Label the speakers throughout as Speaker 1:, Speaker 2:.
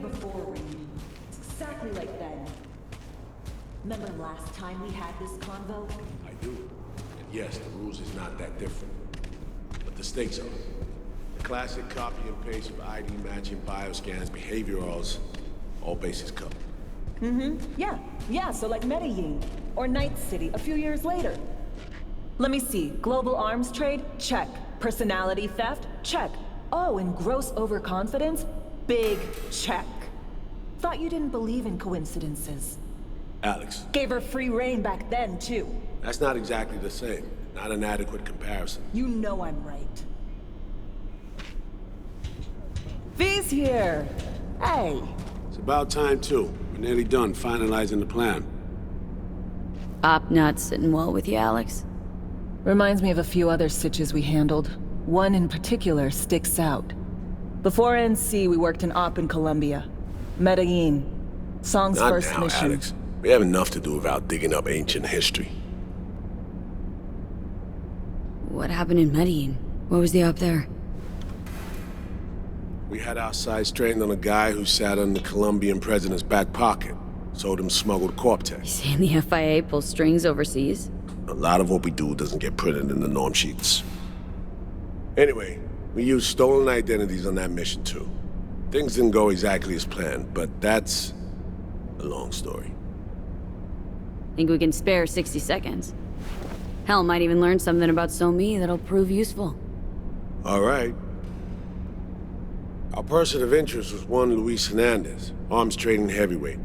Speaker 1: before, Reed. It's exactly like then. Remember last time we had this convo?
Speaker 2: I do. And yes, the rules is not that different. But the stakes are. The classic copy and paste of ID matching, bioscans, behaviorals, all bases covered.
Speaker 1: Yeah, so like Medellin. Or Night City a few years later. Let me see. Global arms trade? Check. Personality theft? Check. Oh, and gross overconfidence? Big check. Thought you didn't believe in coincidences.
Speaker 2: Alex.
Speaker 1: Gave her free reign back then, too.
Speaker 2: That's not exactly the same. Not an adequate comparison.
Speaker 1: You know I'm right. V's here. Hey.
Speaker 2: It's about time, too. We're nearly done finalizing the plan.
Speaker 3: Op not sitting well with you, Alex?
Speaker 1: Reminds me of a few other stitches we handled. One in particular sticks out. Before NC, we worked in Op in Colombia. Medellin. Song's
Speaker 2: Not
Speaker 1: first
Speaker 2: now,
Speaker 1: mission.
Speaker 2: Alex. We have enough to do without digging up ancient history.
Speaker 3: What happened in Medellin? What was the op there?
Speaker 2: We had our sights strained on a guy who sat in the Colombian president's back pocket. Sold him smuggled Corp-Tech.
Speaker 3: Saying the FIA pulls strings overseas?
Speaker 2: A lot of what we do doesn't get printed in the norm sheets. Anyway, we used stolen identities on that mission too. Things didn't go exactly as planned, but that's a long story.
Speaker 3: Think we can spare 60 seconds? Hell, might even learn something about So-Me that'll prove useful.
Speaker 2: All right. Our person of interest was one Luis Hernandez, arms trading heavyweight.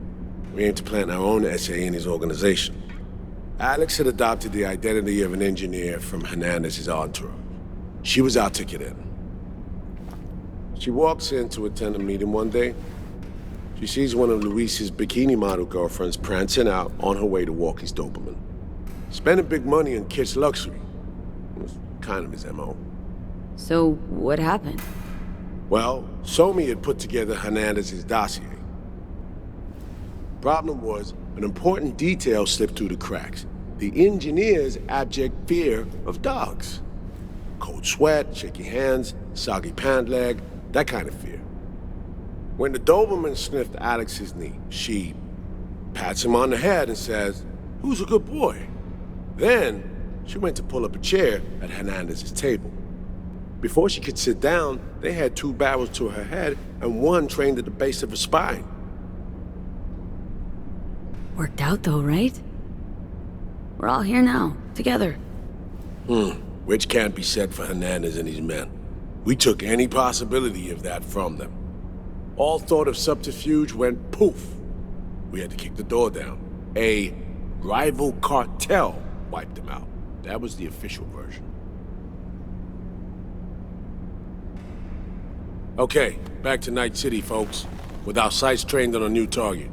Speaker 2: We aim to plant our own SA in his organization. Alex had adopted the identity of an engineer from Hernandez's entourage. She was our ticket in. She walks in to attend a meeting one day. She sees one of Luis's bikini model girlfriends prancing out on her way to walk his Doberman. Spending big money on kids' luxury. It was kind of his MO.
Speaker 3: So, what happened?
Speaker 2: Well, So-Me had put together Hernandez's dossier. Problem was, an important detail slipped through the cracks. The engineer's abject fear of dogs. Cold sweat, shaky hands, soggy pant leg, that kind of fear. When the Doberman sniffed Alex's knee, she pats him on the head and says, "Who's a good boy?" Then, she went to pull up a chair at Hernandez's table. Before she could sit down, they had 2 barrels to her head and one trained at the base of her spine.
Speaker 3: Worked out though, right? We're all here now, together.
Speaker 2: Which can't be said for Hernandez and his men. We took any possibility of that from them. All thought of subterfuge went poof. We had to kick the door down. A rival cartel wiped them out. That was the official version. Okay, back to Night City, folks. With our sights trained on a new target.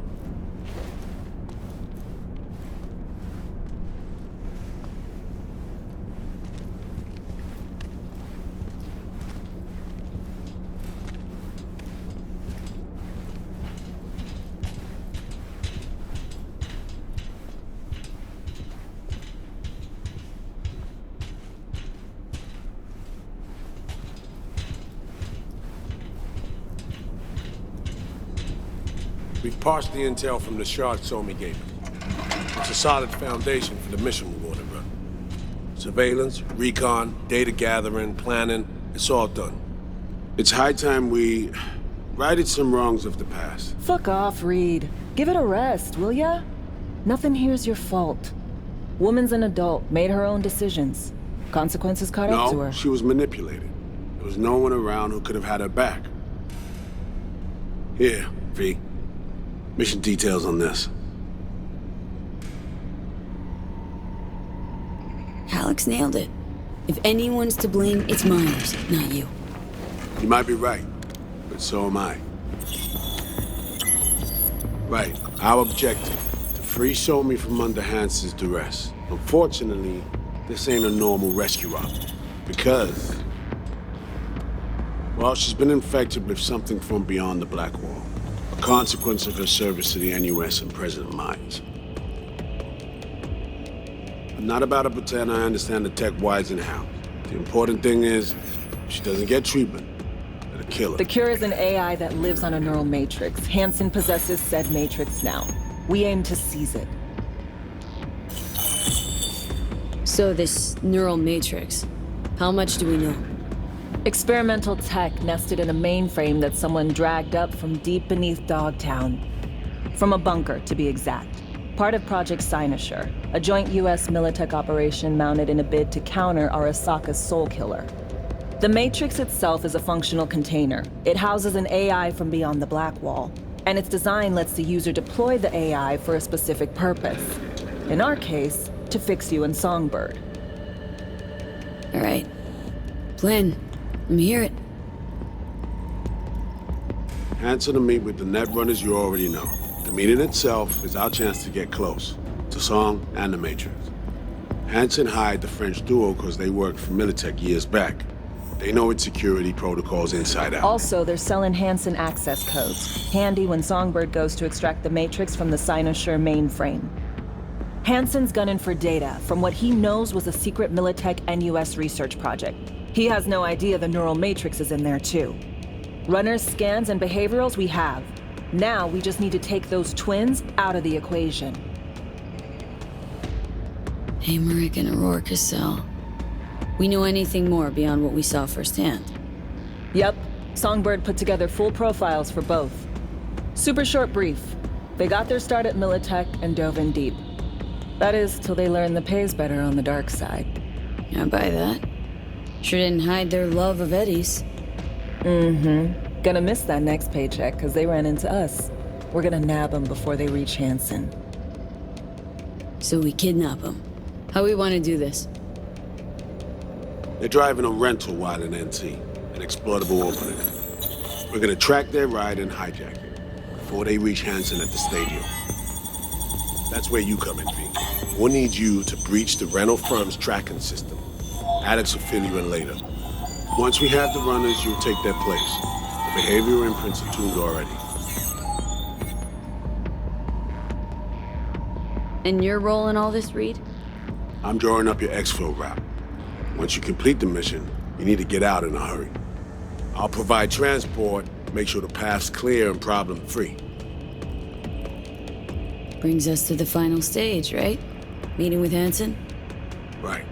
Speaker 2: We've parsed the intel from the shard So-Me gave us. It's a solid foundation for the mission we want to run. Surveillance, recon, data gathering, planning, it's all done. It's high time we righted some wrongs of the past.
Speaker 1: Fuck off, Reed. Give it a rest, will ya? Nothing here's your fault. Woman's an adult, made her own decisions. Consequences caught up to
Speaker 2: No,
Speaker 1: her.
Speaker 2: she was manipulated. There was no one around who could have had her back. Here, V. Mission details on this.
Speaker 3: Alex nailed it. If anyone's to blame, it's Myers, not you.
Speaker 2: You might be right, but so am I. Right, our objective, to free So-Me from under Hansen's duress. Unfortunately, this ain't a normal rescue op. Because, well, she's been infected with something from beyond the Black Wall. A consequence of her service to the NUS and President Myers. I'm not about to pretend I understand the tech whys and how. The important thing is, she doesn't get treatment, that A killer.
Speaker 1: The Cure is an AI that lives on a neural matrix. Hansen possesses said matrix now. We aim to seize it.
Speaker 3: So this neural matrix, how much do we know?
Speaker 1: Experimental tech nested in a mainframe that someone dragged up from deep beneath Dogtown. From a bunker, to be exact. Part of Project Cynosure, a joint US Militech operation mounted in a bid to counter Arasaka's soul killer. The Matrix itself is a functional container. It houses an AI from beyond the Black Wall, and its design lets the user deploy the AI for a specific purpose. In our case, to fix you and Songbird.
Speaker 3: All right. Plan. Let me hear it.
Speaker 2: Hansen to meet with the net runners you already know. The meeting itself is our chance to get close to Song and the Matrix. Hansen hired the French duo because they worked for Militech years back. They know its security protocols inside out.
Speaker 1: Also, they're selling Hansen access codes. Handy when Songbird goes to extract the Matrix from the Cynosure mainframe. Hansen's gunning for data from what he knows was a secret Militech and US research project. He has no idea the neural matrix is in there too. Runners, scans, and behaviorals we have. Now we just need to take those twins out of the equation.
Speaker 3: Hamerick and Aurora Cassell. We know anything more beyond what we saw firsthand?
Speaker 1: Yep. Songbird put together full profiles for both. Super short brief. They got their start at Militech and dove in deep. That is, till they learned the pay's better on the dark side.
Speaker 3: I buy that. Sure didn't hide their love of Eddie's.
Speaker 1: Mm-hmm. Gonna miss that next paycheck, because they ran into us. We're gonna nab them before they reach Hansen.
Speaker 3: So we kidnap them. How we want to do this?
Speaker 2: They're driving a rental while in NT, an exploitable opening. We're gonna track their ride and hijack it before they reach Hansen at the stadium. That's where you come in, V. We'll need you to breach the rental firm's tracking system. Alex will fill you in later. Once we have the runners, you'll take their place. The behavioral imprints are tuned already.
Speaker 3: And your role in all this, Reed?
Speaker 2: I'm drawing up your exfil route. Once you complete the mission, you need to get out in a hurry. I'll provide transport, make sure the path's clear and problem-free.
Speaker 3: Brings us to the final stage, right? Meeting with Hansen?
Speaker 2: Right.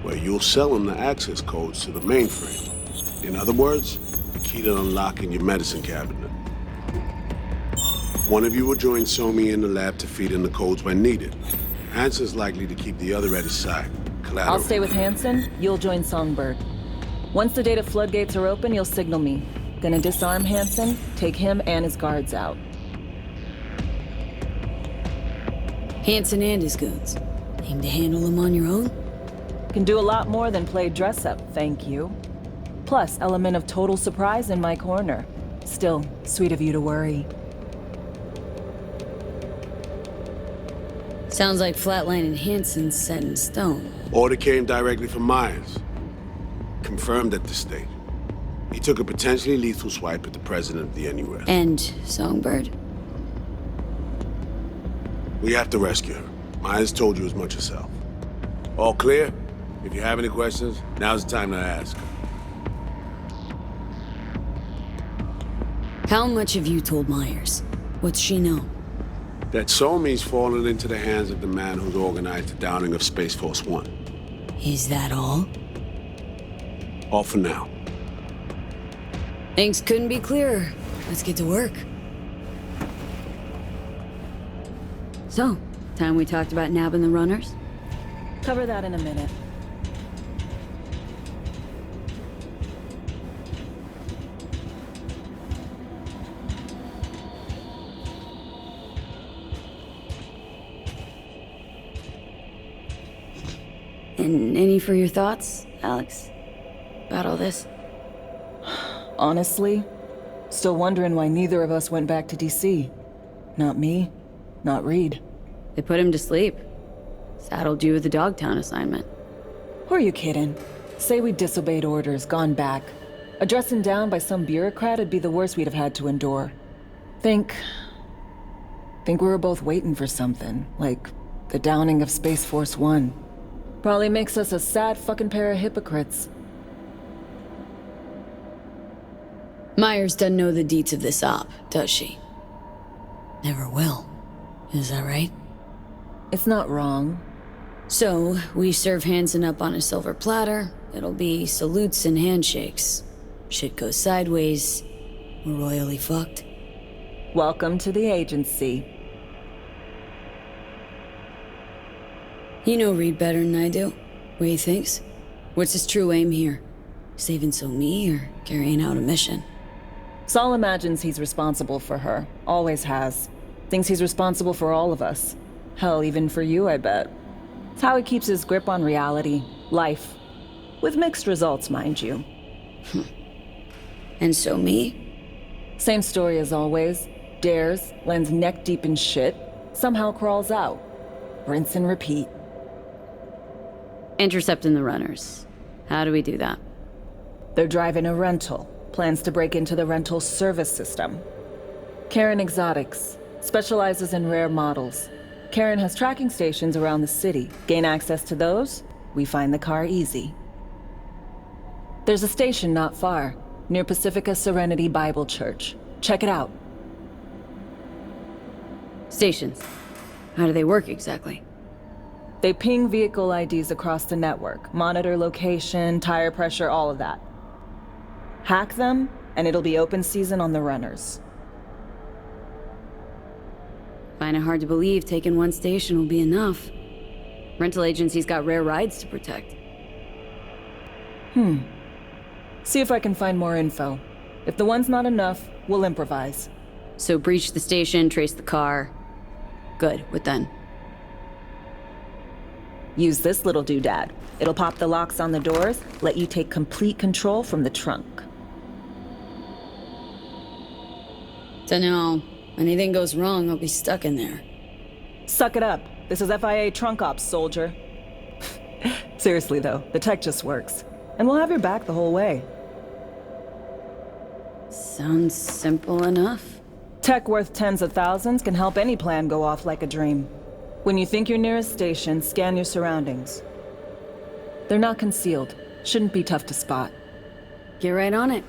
Speaker 2: Where you'll sell them the access codes to the mainframe. In other words, the key to unlocking your medicine cabinet. One of you will join Somi in the lab to feed in the codes when needed. Hansen's likely to keep the other at his side. Collateral.
Speaker 1: I'll stay with Hansen, you'll join Songbird. Once the data floodgates are open, you'll signal me. Gonna disarm Hansen, take him and his guards out.
Speaker 3: Hansen and his goons. Aim to handle them on your own?
Speaker 1: Can do a lot more than play dress-up, thank you. Plus, element of total surprise in my corner. Still, sweet of you to worry.
Speaker 3: Sounds like Flatline and Hansen's set in stone.
Speaker 2: Order came directly from Myers. Confirmed at this stage. He took a potentially lethal swipe at the president of the NUS.
Speaker 3: And Songbird?
Speaker 2: We have to rescue her. Myers told you as much herself. All clear? If you have any questions, now's the time to ask.
Speaker 3: How much have you told Myers? What's she know?
Speaker 2: That Somi's fallen into the hands of the man who's organized the downing of Space Force One.
Speaker 3: Is that all?
Speaker 2: All for now.
Speaker 3: Things couldn't be clearer. Let's get to work. So, time we talked about nabbing the runners?
Speaker 1: Cover that in a minute.
Speaker 3: And any for your thoughts, Alex? About all this?
Speaker 1: Honestly, still wondering why neither of us went back to DC. Not me, not Reed.
Speaker 3: They put him to sleep. Saddled you with the Dogtown assignment.
Speaker 1: Who are you kidding? Say we disobeyed orders, gone back. A dressing down by some bureaucrat would be the worst we'd have had to endure. Think we were both waiting for something, like the downing of Space Force One. Probably makes us a sad fucking pair of hypocrites.
Speaker 3: Myers doesn't know the deets of this op, does she? Never will. Is that right?
Speaker 1: It's not wrong.
Speaker 3: So, we serve Hansen up on a silver platter. It'll be salutes and handshakes. Shit goes sideways. We're royally fucked.
Speaker 1: Welcome to the agency.
Speaker 3: You know Reed better than I do. What he thinks? What's his true aim here? Saving me or carrying out a mission?
Speaker 1: Saul imagines he's responsible for her. Always has. Thinks he's responsible for all of us. Hell, even for you, I bet. It's how he keeps his grip on reality. Life. With mixed results, mind you.
Speaker 3: And me?
Speaker 1: Same story as always. Dares, lands neck deep in shit, somehow crawls out. Rinse and repeat.
Speaker 3: Intercepting the runners. How do we do that?
Speaker 1: They're driving a rental. Plans to break into the rental service system. Karen Exotics. Specializes in rare models. Karen has tracking stations around the city. Gain access to those, we find the car easy. There's a station not far, near Pacifica Serenity Bible Church. Check it out.
Speaker 3: Stations. How do they work exactly?
Speaker 1: They ping vehicle IDs across the network, monitor location, tire pressure, all of that. Hack them, and it'll be open season on the runners.
Speaker 3: Find it hard to believe taking one station will be enough. Rental agency's got rare rides to protect.
Speaker 1: See if I can find more info. If the one's not enough, we'll improvise.
Speaker 3: So breach the station, trace the car. Good, what then?
Speaker 1: Use this little doodad. It'll pop the locks on the doors, let you take complete control from the trunk.
Speaker 3: Dunno. Anything goes wrong, I'll be stuck in there.
Speaker 1: Suck it up. This is FIA trunk ops, soldier. Seriously though, the tech just works. And we'll have your back the whole way.
Speaker 3: Sounds simple enough.
Speaker 1: Tech worth tens of thousands can help any plan go off like a dream. When you think you're near a station, scan your surroundings. They're not concealed. Shouldn't be tough to spot.
Speaker 3: Get right on it.